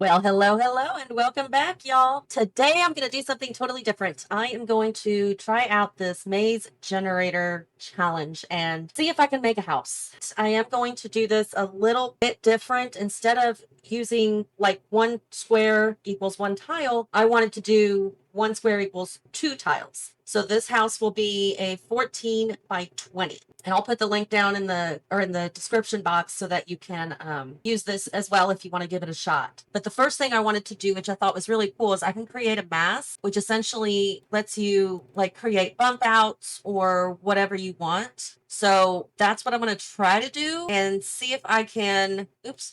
Well, hello, hello, and welcome back, y'all. Today I'm going to do something totally different. I am going to try out this maze generator challenge and see if I can make a house. I am going to do this a little bit different. Instead of using like one square equals one tile, I wanted to do one square equals two tiles. So this house will be a 14 by 20. And I'll put the link down in the description box so that you can use this as well if you want to give it a shot. But the first thing I wanted to do, which I thought was really cool, is I can create a mask, which essentially lets you like create bump outs or whatever you want. So that's what I'm going to try to do and see if I can,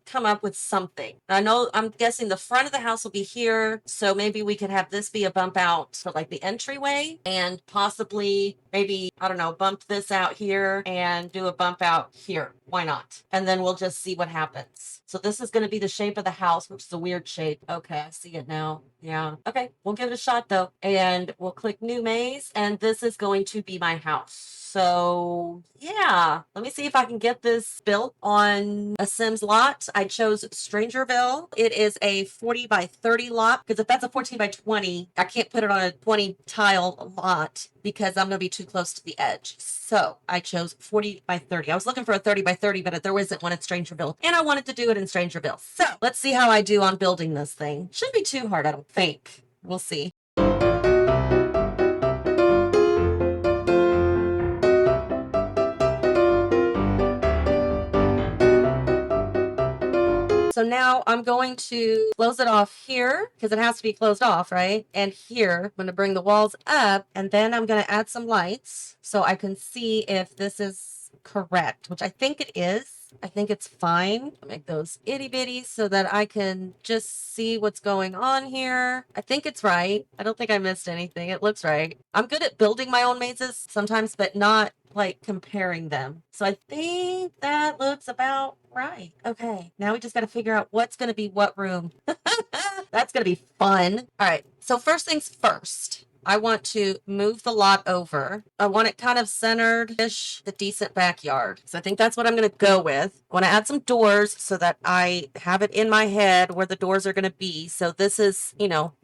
come up with something. I know, I'm guessing the front of the house will be here. So maybe we could have this be a bump out for like the entryway and possibly maybe, I don't know, bump this out here and do a bump out here. Why not? And then we'll just see what happens. So this is going to be the shape of the house, which is a weird shape. Okay, I see it now. Yeah. Okay, we'll give it a shot though. And we'll click new maze. And this is going to be my house. So yeah, let me see if I can get this built on a Sims lot. I chose Strangerville. It is a 40 by 30 lot because if that's a 14 by 20, I can't put it on a 20 tile lot because I'm going to be too close to the edge. So I chose 40 by 30. I was looking for a 30 by 30, but there wasn't one at Strangerville and I wanted to do it in Strangerville. So let's see how I do on building this thing. Shouldn't be too hard, I don't think. We'll see. So now I'm going to close it off here because it has to be closed off, right? And here, I'm going to bring the walls up and then I'm going to add some lights so I can see if this is correct, which I think it is. I think it's fine. I'll make those itty bitty so that I can just see what's going on here. I think it's right. I don't think I missed anything. It looks right. I'm good at building my own mazes sometimes, but not like comparing them. So I think that looks about right. Okay, now we just got to figure out what's going to be what room. That's going to be fun. All right, so first things first. I want to move the lot over. I want it kind of centered-ish, the decent backyard. So I think that's what I'm going to go with. I want to add some doors so that I have it in my head where the doors are going to be. So this is,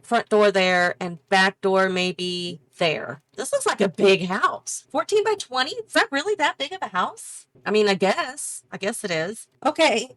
front door there and back door maybe there. This looks like a big house. 14 by 20? Is that really that big of a house? I mean, I guess it is. Okay,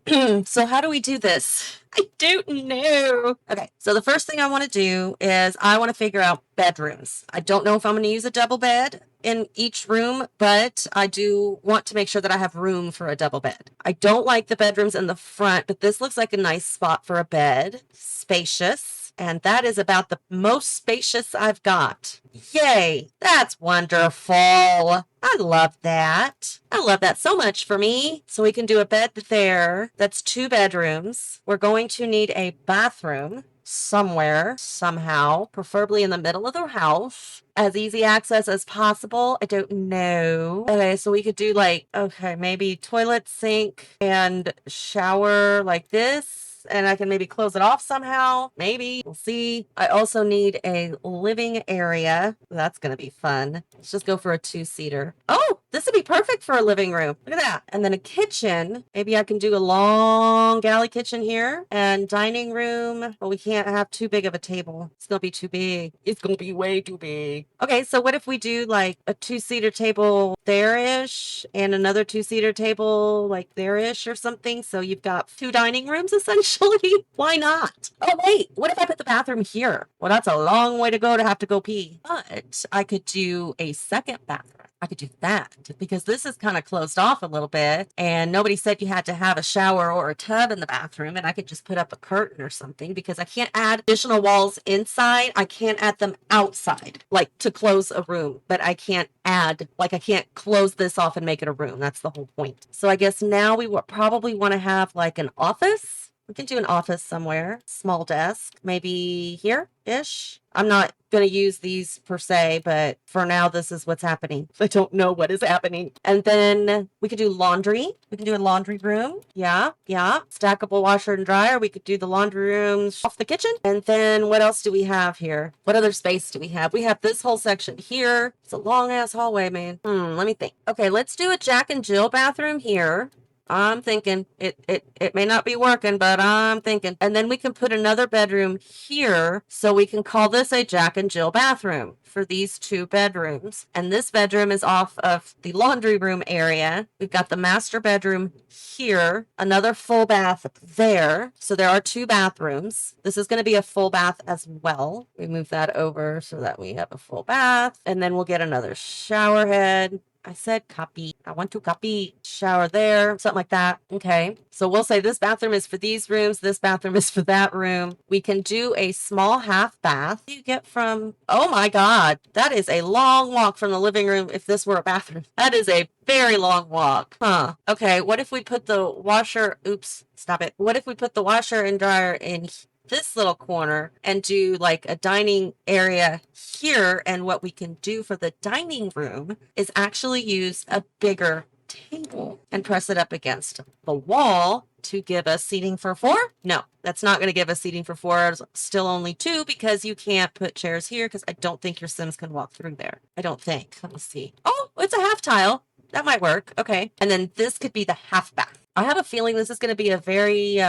so how do we do this? I don't know. Okay, so the first thing I want to do is I want to figure out bedrooms. I don't know if I'm going to use a double bed in each room, but I do want to make sure that I have room for a double bed. I don't like the bedrooms in the front, but this looks like a nice spot for a bed. Spacious. And that is about the most spacious I've got. Yay, that's wonderful. I love that. I love that so much for me. So we can do a bed there. That's 2 bedrooms. We're going to need a bathroom somewhere, somehow, preferably in the middle of the house. As easy access as possible. I don't know. Okay, so we could do maybe toilet, sink, and shower like this. And I can maybe close it off somehow. Maybe. We'll see. I also need a living area. That's going to be fun. Let's just go for a 2-seater. Oh, this would be perfect for a living room. Look at that. And then a kitchen. Maybe I can do a long galley kitchen here. And dining room. But we can't have too big of a table. It's going to be too big. It's going to be way too big. Okay, so what if we do like a 2-seater table there-ish and another 2-seater table like there-ish or something? So you've got 2 dining rooms essentially. Why not? Oh, wait. What if I put the bathroom here? Well, that's a long way to go to have to go pee. But I could do a second bathroom. I could do that because this is kind of closed off a little bit and nobody said you had to have a shower or a tub in the bathroom and I could just put up a curtain or something because I can't add additional walls inside. I can't add them outside, like to close a room, but I can't I can't close this off and make it a room. That's the whole point. So I guess now we would probably want to have like an office. We can do an office somewhere, small desk, maybe here-ish. I'm not going to use these per se, but for now, this is what's happening. I don't know what is happening. And then we could do laundry. We can do a laundry room. Yeah. Stackable washer and dryer. We could do the laundry rooms off the kitchen. And then what else do we have here? What other space do we have? We have this whole section here. It's a long ass hallway, man. Let me think. Okay, let's do a Jack and Jill bathroom here. I'm thinking it may not be working, but I'm thinking. And then we can put another bedroom here. So we can call this a Jack and Jill bathroom for these 2 bedrooms. And this bedroom is off of the laundry room area. We've got the master bedroom here, another full bath there. So there are 2 bathrooms. This is going to be a full bath as well. We move that over so that we have a full bath. And then we'll get another shower head. I said copy. I want to copy. Shower there, something like that. Okay. So we'll say this bathroom is for these rooms. This bathroom is for that room. We can do a small half bath. You get from, oh my God, that is a long walk from the living room. If this were a bathroom, that is a very long walk. Huh. Okay. What if we put the washer, oops, stop it. What if we put the washer and dryer in this little corner and do like a dining area here? And what we can do for the dining room is actually use a bigger table and press it up against the wall to give us seating for 4. No, that's not going to give us seating for 4. It's still only 2 because you can't put chairs here because I don't think your Sims can walk through there. I don't think. Let me see. Oh, it's a half tile. That might work. Okay. And then this could be the half bath. I have a feeling this is going to be a very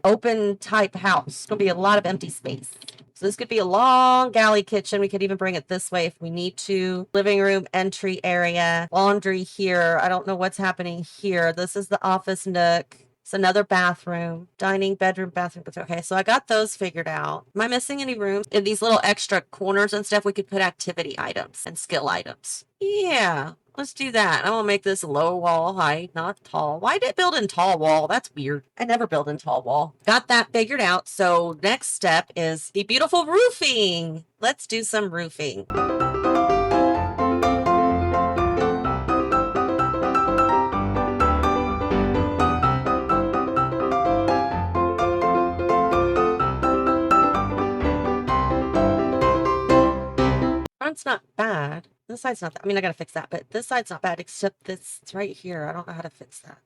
open type house. It's going to be a lot of empty space. So this could be a long galley kitchen. We could even bring it this way if we need to. Living room, entry area, laundry here. I don't know what's happening here. This is the office nook. It's another bathroom, dining, bedroom, bathroom. Okay, so I got those figured out. Am I missing any rooms? In these little extra corners and stuff, we could put activity items and skill items. Yeah, let's do that. I'm gonna make this low wall height, not tall. Why did it build in tall wall? That's weird. I never build in tall wall. Got that figured out. So next step is the beautiful roofing. Let's do some roofing. Front's not bad. This side's not that. I mean, I gotta fix that, but this side's not bad, except this right here. I don't know how to fix that.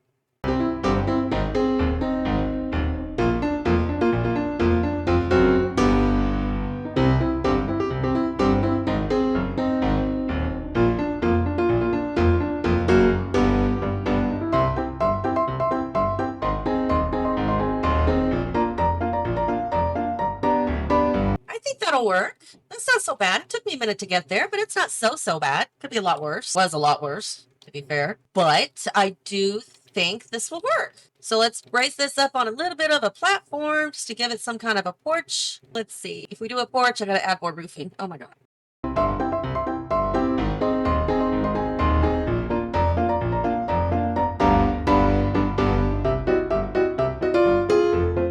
I think that'll work. That's not so bad. It took me a minute to get there, but it's not so bad. Could be a lot worse. Was a lot worse, to be fair. But I do think this will work. So let's raise this up on a little bit of a platform just to give it some kind of a porch. Let's see. If we do a porch, I gotta add more roofing. Oh my God.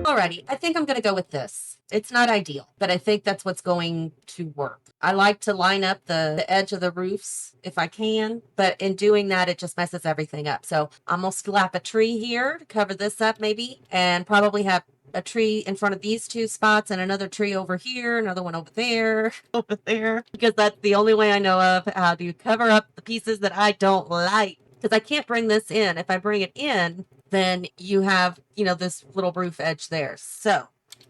Alrighty, I think I'm going to go with this. It's not ideal, but I think that's what's going to work. I like to line up the edge of the roofs if I can, but in doing that, it just messes everything up. So I'm going to slap a tree here to cover this up maybe, and probably have a tree in front of these 2 spots and another tree over here, another one over there, over there, because that's the only way I know of how to cover up the pieces that I don't like. Because I can't bring this in. If I bring it in, then you have, you know, this little roof edge there. So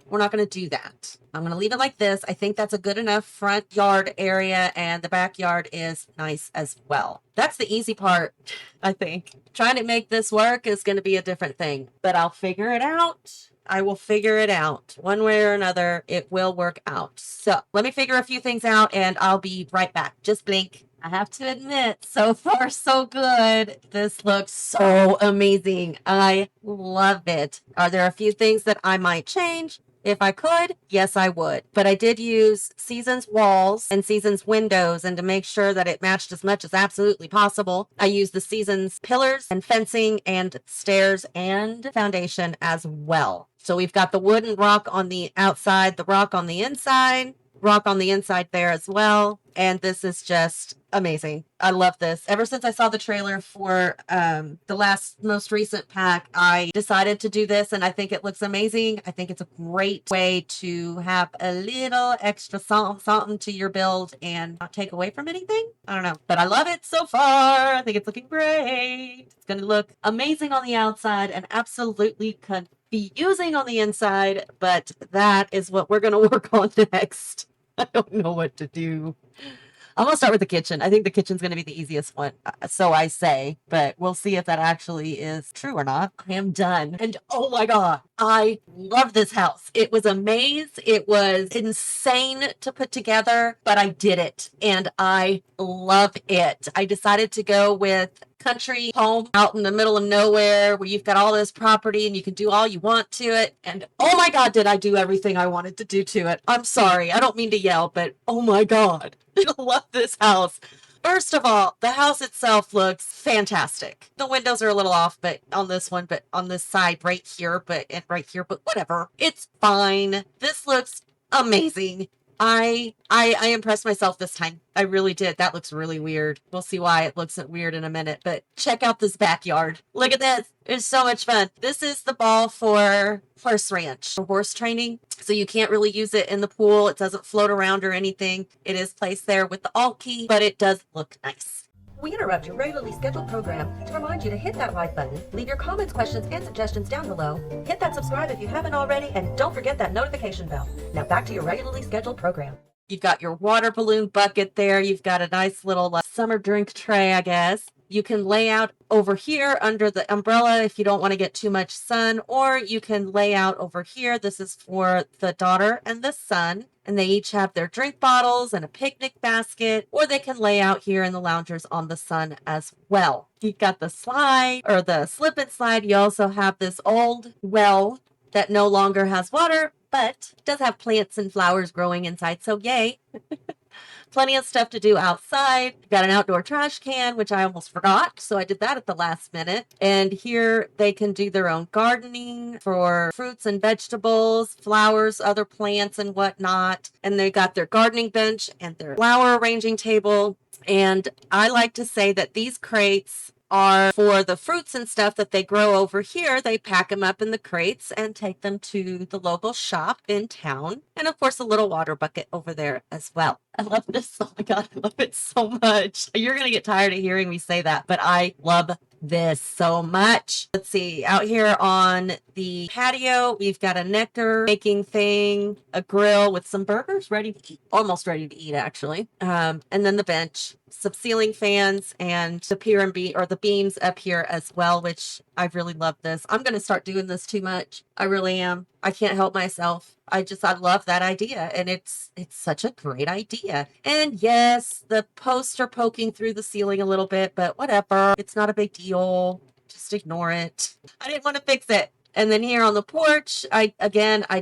we're not going to do that. I'm going to leave it like this. I think that's a good enough front yard area, and the backyard is nice as well. That's the easy part, I think. Trying to make this work is going to be a different thing, but I'll figure it out. I will figure it out. One way or another, it will work out. So let me figure a few things out, and I'll be right back. Just blink. I have to admit, so far so good. This looks so amazing. I love it. Are there a few things that I might change? If I could, yes, I would. But I did use Seasons walls and Seasons windows, and to make sure that it matched as much as absolutely possible, I used the Seasons pillars and fencing and stairs and foundation as well. So we've got the wood and rock on the outside, the rock on the inside, rock on the inside there as well. And this is just amazing. I love this. Ever since I saw the trailer for the most recent pack, I decided to do this, and I think it looks amazing. I think it's a great way to have a little extra something to your build and not take away from anything. I don't know, but I love it so far. I think it's looking great. It's going to look amazing on the outside and absolutely confusing on the inside, but that is what we're going to work on next. I don't know what to do. I'm gonna start with the kitchen. I think the kitchen's gonna be the easiest one. So I say, but we'll see if that actually is true or not. I am done. And oh my God, I love this house. It was a maze. It was insane to put together, but I did it and I love it. I decided to go with country home out in the middle of nowhere where you've got all this property and you can do all you want to it. And oh my God, did I do everything I wanted to do to it? I'm sorry. I don't mean to yell, but oh my God, I love this house. First of all, the house itself looks fantastic. The windows are a little off, but on this one, but on this side right here, but and right here, but whatever. It's fine. This looks amazing. I impressed myself this time. I really did. That looks really weird. We'll see why it looks weird in a minute, but check out this backyard. Look at this. It's so much fun. This is the ball for horse ranch, for horse training. So you can't really use it in the pool. It doesn't float around or anything. It is placed there with the alt key, but it does look nice. We interrupt your regularly scheduled program to remind you to hit that like button, leave your comments, questions, and suggestions down below, hit that subscribe if you haven't already, and don't forget that notification bell. Now back to your regularly scheduled program. You've got your water balloon bucket there. You've got a nice little summer drink tray, I guess. You can lay out over here under the umbrella if you don't want to get too much sun, or you can lay out over here. This is for the daughter and the son, and they each have their drink bottles and a picnic basket, or they can lay out here in the loungers on the sun as well. You've got the slide or the slip and slide. You also have this old well that no longer has water, but does have plants and flowers growing inside. So yay. Plenty of stuff to do outside. Got an outdoor trash can, which I almost forgot. So I did that at the last minute. And here they can do their own gardening for fruits and vegetables, flowers, other plants and whatnot. And they got their gardening bench and their flower arranging table. And I like to say that these crates are for the fruits and stuff that they grow over here. They pack them up in the crates and take them to the local shop in town. And of course, a little water bucket over there as well. I love this. Oh my God, I love it so much. You're going to get tired of hearing me say that, but I love this so much. Let's see, out here on the patio, we've got a nectar making thing, a grill with some burgers ready to eat, almost ready to eat actually. And then the bench, some ceiling fans, and the pier and beam or the beams up here as well, which I really love this. I'm going to start doing this too much. I really am. I can't help myself. I love that idea. And it's such a great idea. And yes, the posts are poking through the ceiling a little bit, but whatever. It's not a big deal. Just ignore it. I didn't want to fix it. And then here on the porch, I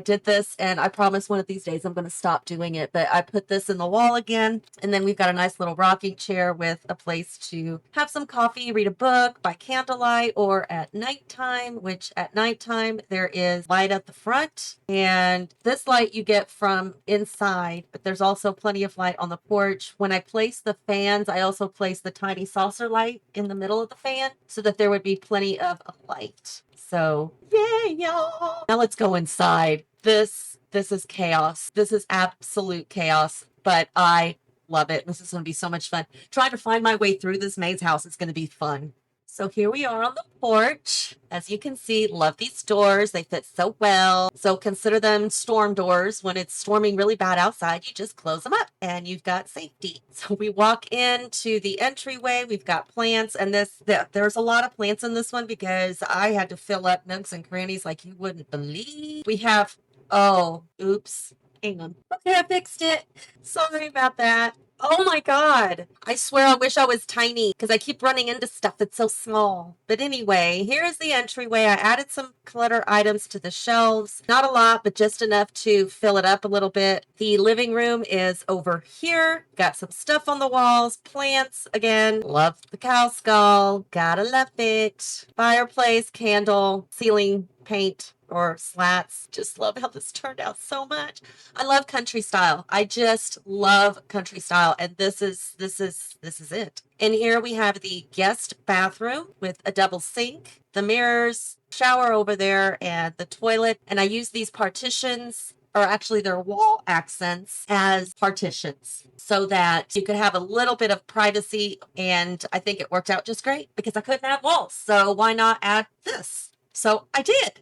did this, and I promise one of these days I'm going to stop doing it, but I put this in the wall again. And then we've got a nice little rocking chair with a place to have some coffee, read a book by candlelight or at nighttime, which at nighttime there is light at the front. And this light you get from inside, but there's also plenty of light on the porch. When I place the fans, I also place the tiny saucer light in the middle of the fan so that there would be plenty of light. So, yay, y'all. Now let's go inside. This is chaos. This is absolute chaos, but I love it. This is going to be so much fun. Trying to find my way through this maze house is going to be fun. So here we are on the porch. As you can see, love these doors. They fit so well. So consider them storm doors. When it's storming really bad outside, you just close them up and you've got safety. So we walk into the entryway. We've got plants, and there's a lot of plants in this one because I had to fill up nooks and crannies like you wouldn't believe. We have, oh, oops. Hang on. Okay, I fixed it. Sorry about that. Oh my God. I swear I wish I was tiny because I keep running into stuff that's so small. But anyway, here's the entryway. I added some clutter items to the shelves. Not a lot, but just enough to fill it up a little bit. The living room is over here. Got some stuff on the walls. Plants again. Love the cow skull. Gotta love it. Fireplace, candle, ceiling paint or slats. Just love how this turned out so much. I love country style. I just love country style, and this is it. And here we have the guest bathroom with a double sink, the mirrors, shower over there, and the toilet. And I use these partitions, or actually they're wall accents, as partitions so that you could have a little bit of privacy. And I think it worked out just great because I couldn't add walls. So why not add this? So I did.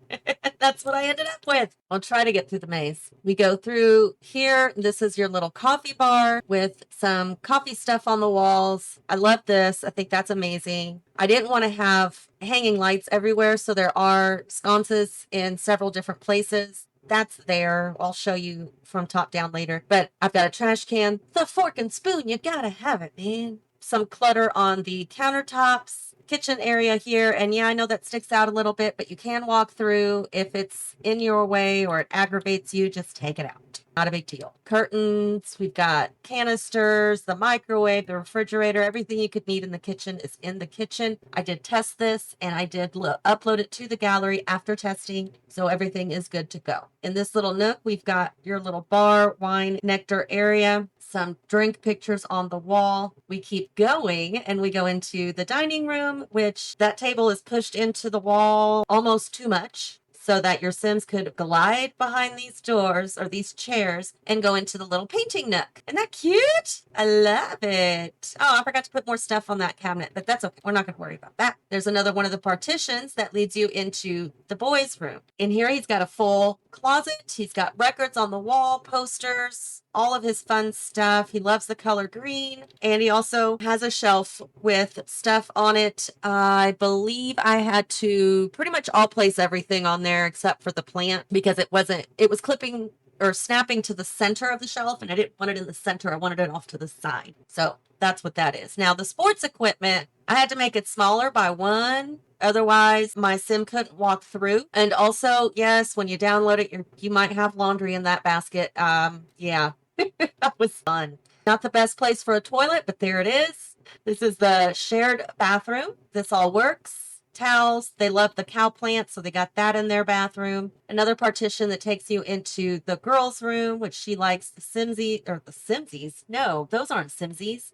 That's what I ended up with. I'll try to get through the maze. We go through here. This is your little coffee bar with some coffee stuff on the walls. I love this. I think that's amazing. I didn't want to have hanging lights everywhere, so there are sconces in several different places. That's there. I'll show you from top down later. But I've got a trash can. The fork and spoon, you gotta have it, man. Some clutter on the countertops, kitchen area here. And yeah, I know that sticks out a little bit, but you can walk through. If it's in your way or it aggravates you, just take it out. Not a big deal. Curtains, we've got canisters, the microwave, the refrigerator, everything you could need in the kitchen is in the kitchen. I did test this and I did upload it to the gallery after testing, so everything is good to go. In this little nook, we've got your little bar, wine, nectar area, some drink pictures on the wall. We keep going and we go into the dining room, which that table is pushed into the wall almost too much, so that your Sims could glide behind these doors or these chairs and go into the little painting nook. Isn't that cute? I love it. Oh, I forgot to put more stuff on that cabinet, but that's okay. We're not going to worry about that. There's another one of the partitions that leads you into the boys' room. In here, he's got a full closet. He's got records on the wall, posters, all of his fun stuff. He loves the color green. And he also has a shelf with stuff on it. I believe I had to pretty much all place everything on there except for the plant because it was clipping or snapping to the center of the shelf and I didn't want it in the center. I wanted it off to the side. So that's what that is. Now the sports equipment, I had to make it smaller by 1. Otherwise, my sim couldn't walk through. And also, yes, when you download it, you might have laundry in that basket. Yeah, that was fun. Not the best place for a toilet, but there it is. This is the shared bathroom. This all works. Towels. They love the cow plant, so they got that in their bathroom. Another partition that takes you into the girls' room, which she likes the Simsies. No, those aren't Simsies.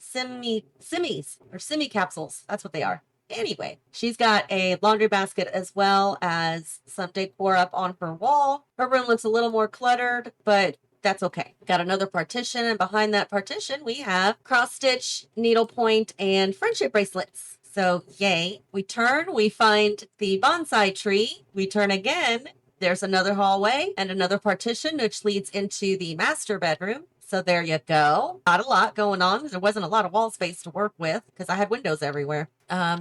Simmies or Simmy capsules. That's what they are. Anyway, she's got a laundry basket as well as some decor up on her wall. Her room looks a little more cluttered, but that's okay. Got another partition, and behind that partition, we have cross stitch, needlepoint, and friendship bracelets. So yay. We turn, we find the bonsai tree. We turn again. There's another hallway and another partition, which leads into the master bedroom. So there you go. Not a lot going on. There wasn't a lot of wall space to work with because I had windows everywhere.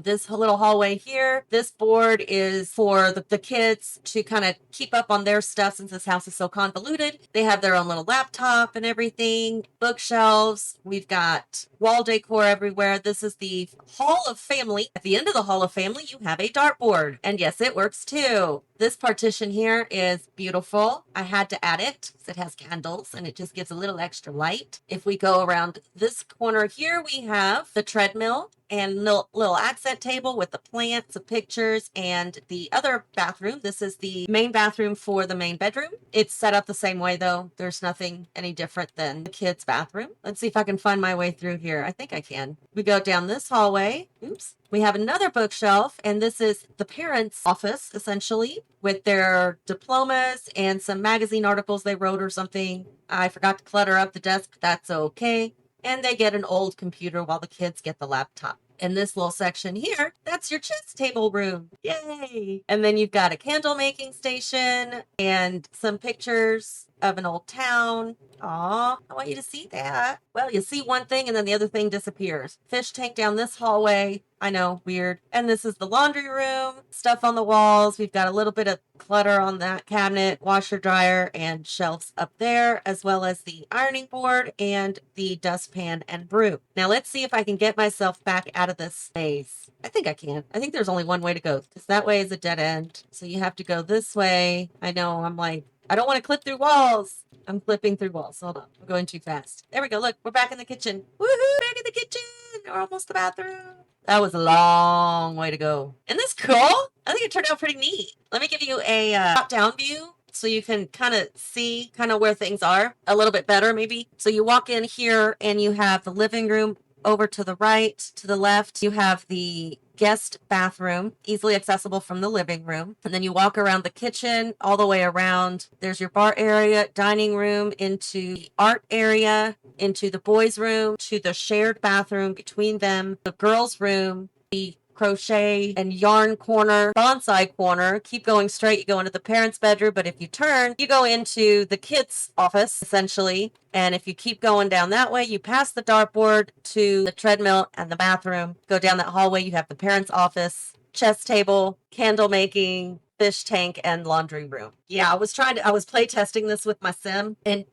This little hallway here, this board is for the kids to kind of keep up on their stuff since this house is so convoluted. They have their own little laptop and everything, bookshelves. We've got wall decor everywhere. This is the Hall of Family. At the end of the Hall of Family, you have a dartboard. And yes, it works too. This partition here is beautiful. I had to add it because it has candles and it just gives a little extra light. If we go around this corner here, we have the treadmill and little accent table with the plants, the pictures, and the other bathroom. This is the main bathroom for the main bedroom. It's set up the same way though. There's nothing any different than the kids' bathroom. Let's see if I can find my way through here. I think I can. We go down this hallway. Oops. We have another bookshelf, and this is the parents' office, essentially, with their diplomas and some magazine articles they wrote or something. I forgot to clutter up the desk, but that's okay. And they get an old computer while the kids get the laptop. In this little section here, that's your chess table room. Yay! And then you've got a candle making station and some pictures of an old town. Aw, I want you to see that. Well, you see one thing and then the other thing disappears. Fish tank down this hallway. I know, weird. And this is the laundry room. Stuff on the walls. We've got a little bit of clutter on that cabinet, washer, dryer, and shelves up there, as well as the ironing board and the dustpan and broom. Now let's see if I can get myself back out of this space. I think I can. I think there's only one way to go because that way is a dead end. So you have to go this way. I know, I'm like, I don't want to clip through walls. I'm clipping through walls. Hold on. I'm going too fast. There we go. Look, we're back in the kitchen. Woohoo! Back in the kitchen. We're almost the bathroom. That was a long way to go. Isn't this cool? I think it turned out pretty neat. Let me give you a top-down view so you can kind of see kind of where things are a little bit better maybe. So you walk in here and you have the living room over to the right. To the left, you have the guest bathroom, easily accessible from the living room. And then you walk around the kitchen all the way around. There's your bar area, dining room, into the art area, into the boys' room, to the shared bathroom between them, the girls' room, the crochet and yarn corner, bonsai corner. Keep going straight, you go into the parents' bedroom, but if you turn, you go into the kids' office, essentially. And if you keep going down that way, you pass the dartboard to the treadmill and the bathroom. Go down that hallway, you have the parents' office, chess table, candle making, fish tank, and laundry room. Yeah, I was play testing this with my sim, and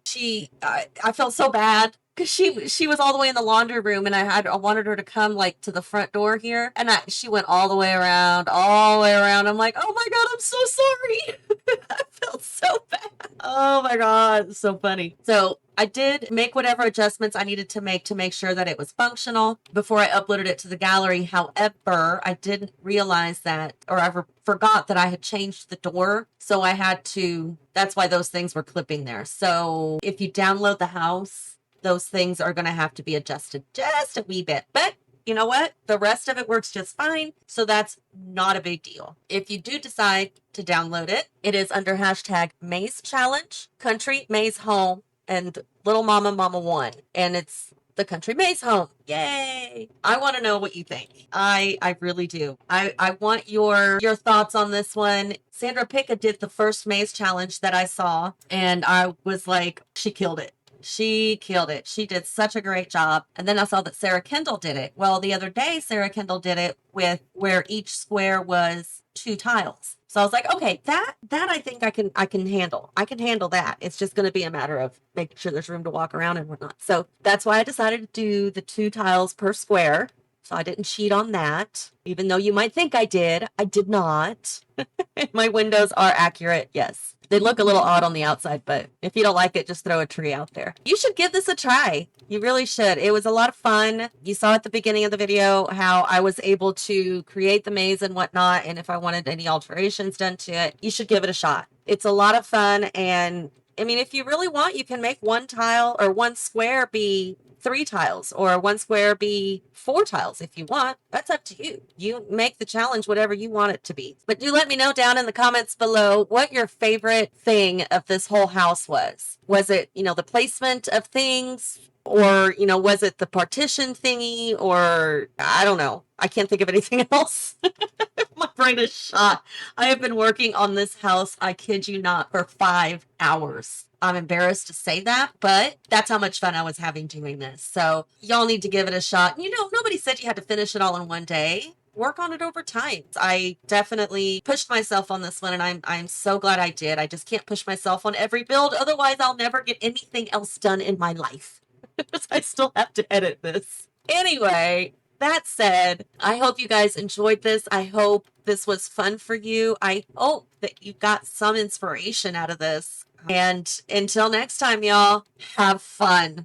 I felt so bad because she was all the way in the laundry room, and I wanted her to come like to the front door here, and she went all the way around, all the way around. I'm like, oh my god, I'm so sorry. I felt so bad. Oh my god, so funny. So I did make whatever adjustments I needed to make sure that it was functional before I uploaded it to the gallery. However, I didn't realize that, or I forgot that I had changed the door. So I had to, that's why those things were clipping there. So if you download the house, those things are going to have to be adjusted just a wee bit. But you know what? The rest of it works just fine. So that's not a big deal. If you do decide to download it, it is under hashtag Maze Challenge, Country Maze Home, and Little Mama Momma-One. And it's the Country Maze Home. Yay! I want to know what you think. I really do. I want your thoughts on this one. Sandra Picca did the first maze challenge that I saw, and I was like, she killed it. She killed it. She did such a great job. And then I saw that Sarah Kendall did it. Well, the other day, Sarah Kendall did it with where each square was 2 tiles. So I was like, okay, that I think I can handle. I can handle that. It's just going to be a matter of making sure there's room to walk around and whatnot. So that's why I decided to do the 2 tiles per square. So I didn't cheat on that, even though you might think I did. I did not. My windows are accurate. Yes. They look a little odd on the outside, but if you don't like it, just throw a tree out there. You should give this a try. You really should. It was a lot of fun. You saw at the beginning of the video how I was able to create the maze and whatnot, and if I wanted any alterations done to it, you should give it a shot. It's a lot of fun, and I mean, if you really want, you can make 1 tile or 1 square be 3 tiles, or 1 square be 4 tiles if you want. That's up to you. You make the challenge whatever you want it to be. But do let me know down in the comments below what your favorite thing of this whole house was. Was it, the placement of things? Or, was it the partition thingy? Or, I don't know. I can't think of anything else. My brain is shot. I have been working on this house, I kid you not, for 5 hours. I'm embarrassed to say that, but that's how much fun I was having doing this. So y'all need to give it a shot. Nobody said you had to finish it all in one day. Work on it over time. I definitely pushed myself on this one, and I'm so glad I did. I just can't push myself on every build. Otherwise, I'll never get anything else done in my life. I still have to edit this. Anyway, that said, I hope you guys enjoyed this. I hope this was fun for you. I hope that you got some inspiration out of this. And until next time, y'all, have fun.